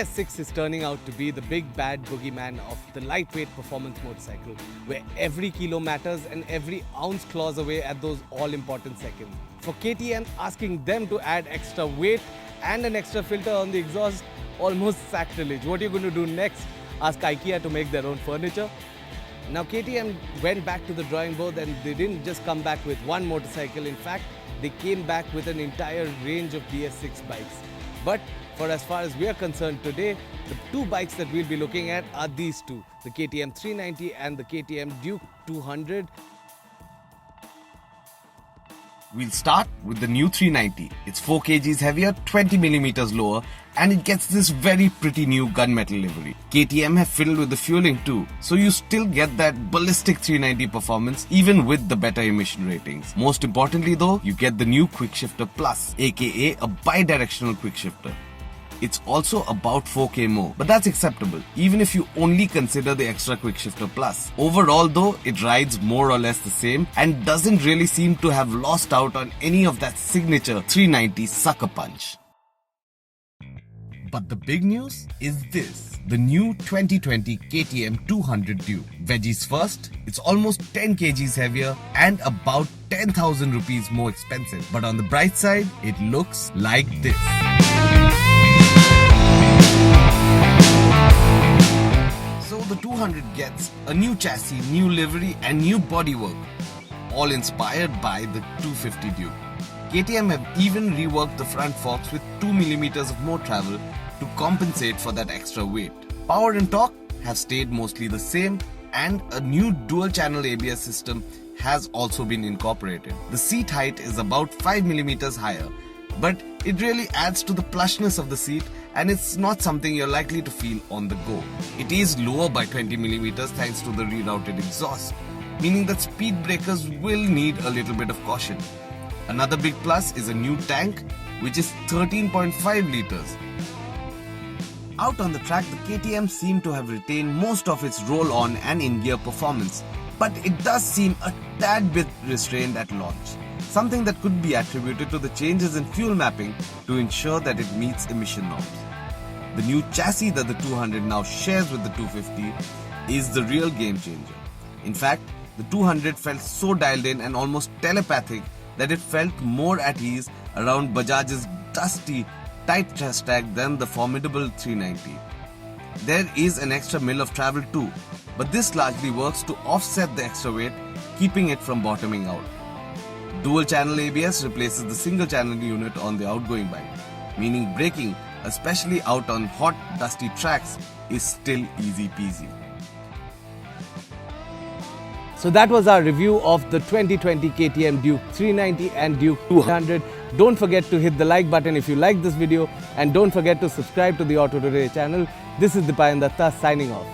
BS6 is turning out to be the big bad boogeyman of the lightweight performance motorcycle, where every kilo matters and every ounce claws away at those all-important seconds. For KTM, asking them to add extra weight and an extra filter on the exhaust, almost sacrilege. What are you going to do next? Ask IKEA to make their own furniture? Now KTM went back to the drawing board and they didn't just come back with one motorcycle. In fact, they came back with an entire range of BS6 bikes. But for as far as we are concerned today, the two bikes that we'll be looking at are these two, the KTM 390 and the KTM Duke 200. We'll start with the new 390. It's 4 kgs heavier, 20 millimeters lower, and it gets this very pretty new gunmetal livery. KTM have fiddled with the fueling too, so you still get that ballistic 390 performance even with the better emission ratings. Most importantly though, you get the new Quickshifter Plus, aka a bidirectional quickshifter. It's also about 4K more, but that's acceptable, even if you only consider the extra Quickshifter Plus. Overall though, it rides more or less the same and doesn't really seem to have lost out on any of that signature 390 sucker punch. But the big news is this, the new 2020 KTM 200 Duke. Veggies first, it's almost 10 kgs heavier and about 10,000 rupees more expensive. But on the bright side, it looks like this. So the 200 gets a new chassis, new livery and new bodywork, all inspired by the 250 Duke. KTM have even reworked the front forks with 2mm of more travel to compensate for that extra weight. Power and torque have stayed mostly the same and a new dual channel ABS system has also been incorporated. The seat height is about 5mm higher, but it really adds to the plushness of the seat and it's not something you're likely to feel on the go. It is lower by 20mm thanks to the rerouted exhaust, meaning that speed breakers will need a little bit of caution. Another big plus is a new tank, which is 13.5 liters. Out on the track, the KTM seemed to have retained most of its roll-on and in-gear performance, but it does seem a tad bit restrained at launch. Something that could be attributed to the changes in fuel mapping to ensure that it meets emission norms. The new chassis that the 200 now shares with the 250 is the real game changer. In fact, the 200 felt so dialed in and almost telepathic that it felt more at ease around Bajaj's dusty, tight chest tag than the formidable 390. There is an extra mil of travel too, but this largely works to offset the extra weight, keeping it from bottoming out. Dual channel ABS replaces the single channel unit on the outgoing bike, meaning braking, especially out on hot, dusty tracks, is still easy peasy. So that was our review of the 2020 KTM Duke 390 and Duke 200. Don't forget to hit the like button if you like this video and don't forget to subscribe to the AutoToday channel. This is Dipayan Datta signing off.